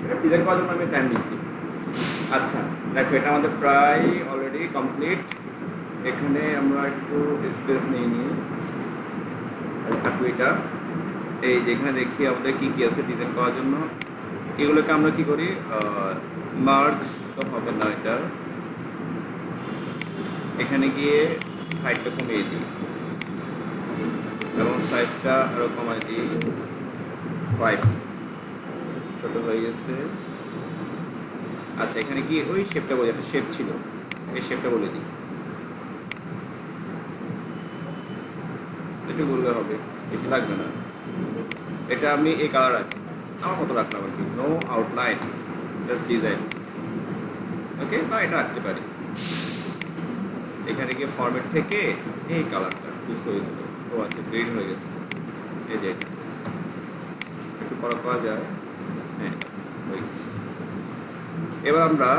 এটা ডিজাইন করার জন্য আমি টাইম দিচ্ছি। আচ্ছা দেখো, এটা আমাদের প্রায় অলরেডি কমপ্লিট। এখানে আমরা একটু স্পেস নিয়ে নিই, থাকবো এটা। এই যেখানে দেখি আমাদের কী কী আছে ডিজাইন করার জন্য, এগুলোকে আমরা কি করি, মার্জ তো হবে না এটা, এখানে গিয়ে হাইটটা কমিয়ে দিই এবং সাইজটা আরও কমাই দিই 5, ছোটো হয়ে গেছে। আচ্ছা এখানে গিয়ে ওই শেপটা বলে, একটা শেপ ছিল, এই শেপটা বলে দিই, একটু বললে হবে, বেশি লাগবে না। এটা আমি এই কালার রাখি, আমার মতো রাখলাম আর কি, নো আউটলাইন, জাস্ট ডিজাইন। ওকে, বা এটা রাখতে পারি। এখানে গিয়ে ফরম্যাট থেকে এই কালারটা চুজ করে দিতে পারি। ও আচ্ছা, গ্রিন হয়ে গেছে, এই যে এটা একটু করা যায়। হ্যাঁ, হয়ে গেছে। এবার আমরা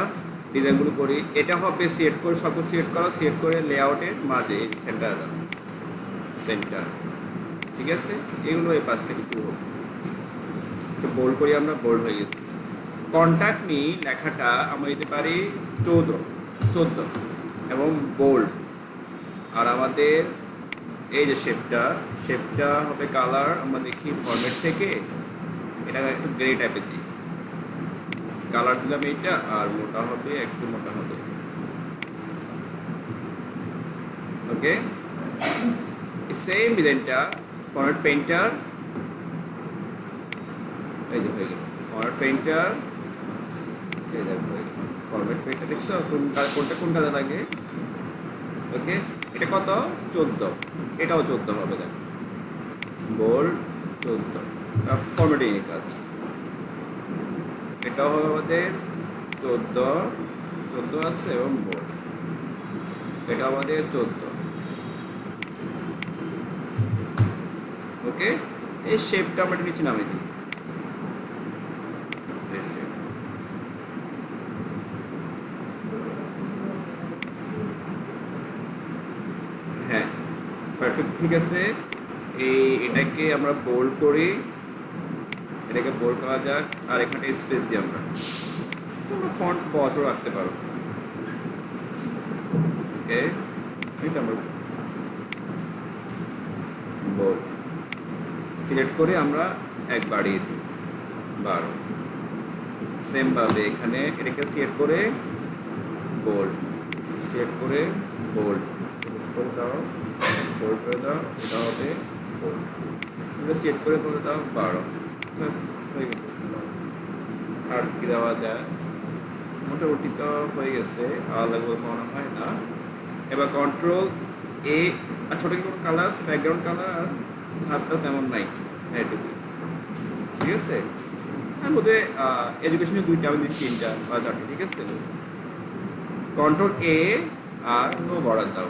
ডিজাইনগুলো করি। এটা হবে সিলেক্ট করে, সব সিলেক্ট করো, সিলেক্ট করে লেআউটের মাঝে সেন্টার দাও, সেন্টার। ঠিক আছে, এগুলো এই পাশ থেকে শুরু হবে। একটু বোল্ড করি, আমরা বোল্ড হয়ে গেছে। কন্ট্যাক্ট মি লেখাটা আমরা দিতে পারি 14 এবং বোল্ড। আর আমাদের এই যে শেপটা হবে কালার, আমরা দেখি ফরম্যাট থেকে এটা একটু গ্রে টাইপের দিই, কালার দিলাম এইটা। আর মোটা হবে, একটু মোটা হবে। ওকে, সেম ডিজাইনটা ফরম্যাট পেইন্টার, এই যে হয়ে গেল ফরম্যাট পেইন্টার, এই দেখো হয়ে গেল ফরম্যাট পেইন্টার। দেখছো কোন কাজে লাগে? ওকে, এটা কত? 14, এটাও 14 হবে। দেখো বোল্ড 14, ফরম্যাটিং এর কাজ। এটাও হবে আমাদের 14 আছে এবং বোল্ড, এটা আমাদের 14। ওকে, এই শেপটা আমরা নিচে নামিয়ে দিই। হ্যাঁ, পারফেক্ট, ঠিক আছে। এটাকে আমরা বোল্ড করি, এটাকে বোল্ড করা যাক। আর এখানে স্পেস দিই আমরা, তোমরা ফন্ট বড় রাখতে পারো। ওকে, এটা আমরা বোল্ড সিলেক্ট করে আমরা এক বাড়িয়ে দিই 12। সেমভাবে এখানে এটাকে সিলেক্ট করে বোল্ড, সিলেক্ট করে বোল্ড, সিলেক্ট করে দাও, বোল্ড করে দাও, এটা হবে বোল্ড। এটা সিলেক্ট করে দাও 12। ব্যাস হয়ে গেছে। আর কি দেওয়া যায়? মোটামুটি তো হয়ে গেছে, আলাদা করে মনে হয় না। এবার কন্ট্রোল এ। আর ছোটো কি কোনো কালার আছে? ব্যাকগ্রাউন্ড কালার হাতটা তেমন নাই, এটুকু। ঠিক আছে, আর মধ্যে এডুকেশনের 2টা, আমি দিচ্ছি 3টা বা 4টা। ঠিক আছে, কন্ট্রোল এ আর নো বর্ডার দাও।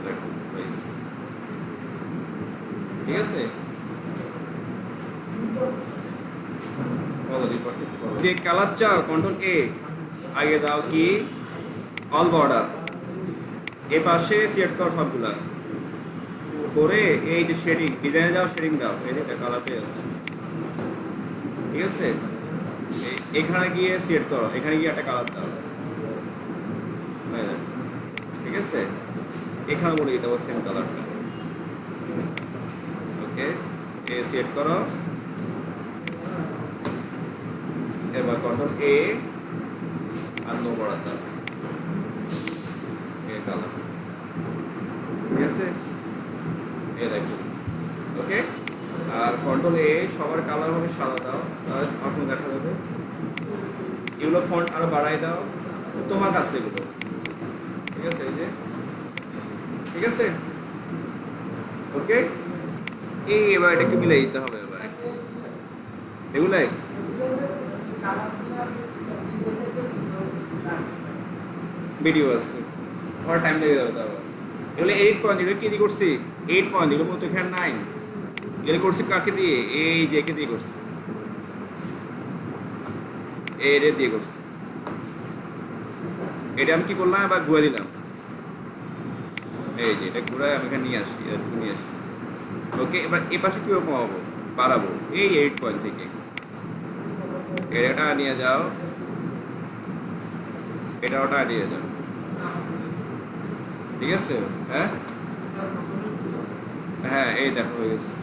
দেখো ঠিক আছে। যে কালার চাও, কন্ট্রোল এ আগে দাও কি অল বর্ডার, এ পাশে সিলেক্ট করো সবগুলা করে, এই যে শেডিং ডিজাইনে যাও, শেডিং দাও, এই যে কালার পেয়ে যাচ্ছে। ঠিক আছে, এখানে গিয়ে সিলেক্ট করো, এখানে গিয়ে একটা কালার দাও। ঠিক আছে, এখানে বলে দিতে হবে সেম কালারটা। ওকে, এ সিলেক্ট করো। এবার কন্ট্রোল এ আর নো বর্ডার দাও, এই কালার। ঠিক আছে, এ দেখো। ওকে, আর কন্ট্রোল এ সবার কালার হবে সাদা দাও, তাহলে আপনার দেখা যাবে। এগুলো ফন্ট আরো বাড়াই দাও, তোমার কাছে এগুলো। ঠিক আছে, এই যে ঠিক আছে। ওকে, এই এবার এটাকে মিলাই দিতে হবে। এবার এগুলাই ভিডিও আছে, আমার টাইম লেগে যাবে। তারপর এগুলো 8 পয়েন্ট, এগুলো কি দিয়ে করছি? 8 পয়েন্ট, এগুলো মতো এখানে 9। এগুলো করছি কাকে দিয়ে? এই যে একে দিয়ে করছি, এর দিয়ে করছি। এটা আমি কি করলাম, এবার ঘুরে দিলাম। এই যে এটা ঘুরায় আমি এখানে নিয়ে আসি, নিয়ে আসি। ওকে, এবার এ পাশে কীভাবে কমাবো, বাড়াবো? এই 8 পয়েন্ট থেকে এটা নিয়ে যাও, এটা ওটা নিয়ে যাও, ঠিক আছে? হ্যাঁ হ্যাঁ, এই দেখো হয়ে গেছে।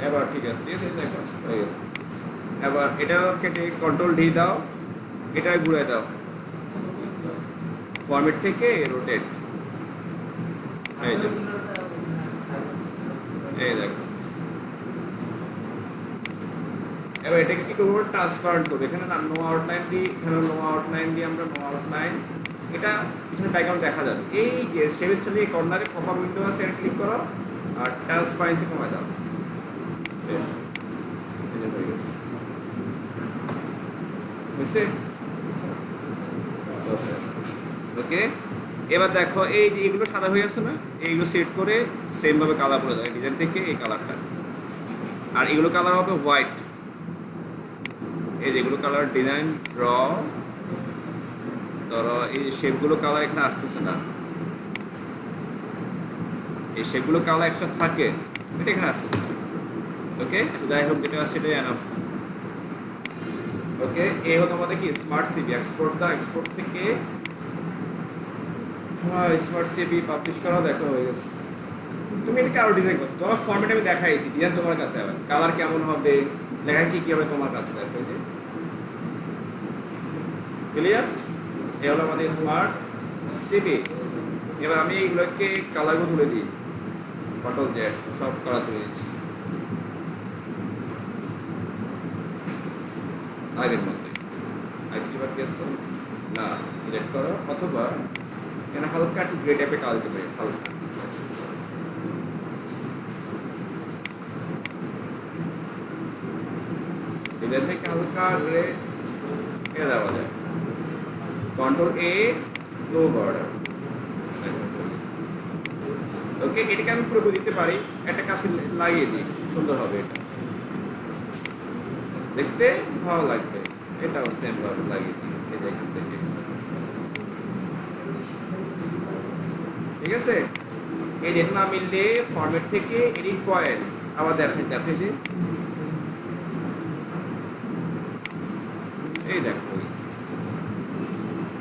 এবার ঠিক আছে, ঠিক আছে, দেখো হয়ে গেছে। এবার এটা কেটে কন্ট্রোল ডি দাও, এটা ঘুরে দাও, ফরম্যাট থেকে রোটেট, এই দেখো, এই দেখো। এবার এটাকে কি করবো, ট্রান্সপারেন্ট করবো। এখানে না নো আউটলাইন দিই, এখানে নো আউটলাইন দিই, আমরা নো আউটলাইন, এটা পিছনে ব্যাকগ্রাউন্ড দেখা যাবে। এই যে সেভ স্টাইলে কর্নারে পপ আপ উইন্ডো আছে, এটা ক্লিক করো আর ট্রান্সপারেন্সি কমায় দাও। বেশ, এই যে হয়ে গেছে, বুঝছে? ওকে, এবার দেখো এই যে এগুলো সাদা হয়ে আছে না, এইগুলো সেট করে সেমভাবে কালার করে দাও ডিজাইন থেকে এই কালারটা। আর এগুলো কালার হবে হোয়াইট, এই যেগুলো কালার ডিজাইন ড্র, ধরো এই শেপগুলো কালার এখানে আসতেছে না, এই শেপগুলো কালার এক্সট্রা থাকে, এটা এখানে আসতেছে না। ওকে, যাই হোক, যেটা আসছে এটাই এনাফ। ওকে, এই হলো আমাদের কি স্মার্ট সিবি। এক্সপোর্ট দা, এক্সপোর্ট থেকে স্মার্ট সিবি পাবলিশ করা, দেখো হয়ে গেছে। তুমি এটা কারো ডিজাইন করছো, তোমার ফরম্যাট আমি দেখাইছি, ডিজাইন তোমার কাছে হবে, কালার কেমন হবে, লেখা কি হবে তোমার কাছে, দেখো এই যে ক্লিয়ার। এ হলো আমাদের স্মার্ট সিবি। এবার আমি এইগুলোকে কালারগুলো তুলে দিই, কন্ট্রোল জেড, সব কালার তুলে দিচ্ছি আগের মধ্যে। আর কিছু বাকি আছে না, সিলেক্ট করো, অথবা এখানে হালকা একটু গ্রে টাইপের কালার দিতে পারি, হালকা। ডিজাইন থেকে হালকা গ্রে এ দেওয়া যায়, কন্ট্রোল এ, লো বর্ডার। ওকে, এটাকে আমি পুরো দিতে পারি, একটা কাজ লাগিয়ে দিই, সুন্দর হবে, এটা দেখতে ভালো লাগবে। এটাও সেম ভাবে লাগিয়ে দিই, এই যে এখান থেকে, ঠিক আছে। এই যেটা না মিললে ফরম্যাট থেকে এডিট পয়েন্ট আবার দেখে যে এই দেখো।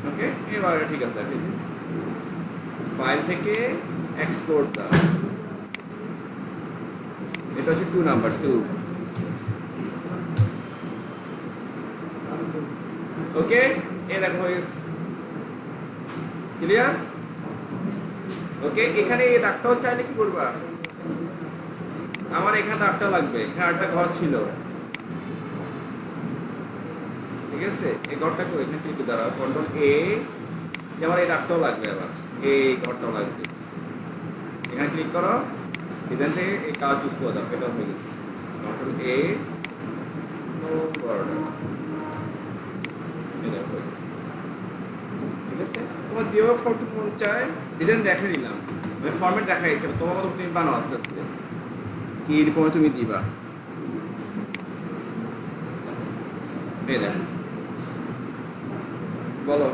ওকে, এবার ঠিক আছে, দেখে ফাইল থেকে এক্সপোর্ট দাও, এটা হচ্ছে 2 নাম্বার 2। ওকে, এই দেখো হয়ে গেছে, ক্লিয়ার। ওকে, এখানে এই দাগটাও চাইলে কি করবা, আমার এখানে দাগটা লাগবে, এখানে একটা ঘর ছিল, ঠিক আছে। এই ঘরটা করে এখানে ক্লিক দ্বারা কন্ট্রোল এ, আমার এই দাগটাও লাগবে, আবার এই ঘরটাও লাগবে, এখানে ক্লিক করো, ডিজাইন থেকে এই কাজ চুজ করে দাও, এটা হয়ে গেছে, কন্ট্রোল এ, নো বর্ডার, এটা হয়ে গেছে, ঠিক আছে। তোমার যেভাবে ফটো মন চায় ডিজাইন দেখে দিলাম, মানে ফরম্যাট দেখা গেছে, তোমার মতো তুমি বানাও আস্তে আস্তে, কি ইউনিফর্মে তুমি দিবা, এই দেখো, বলো।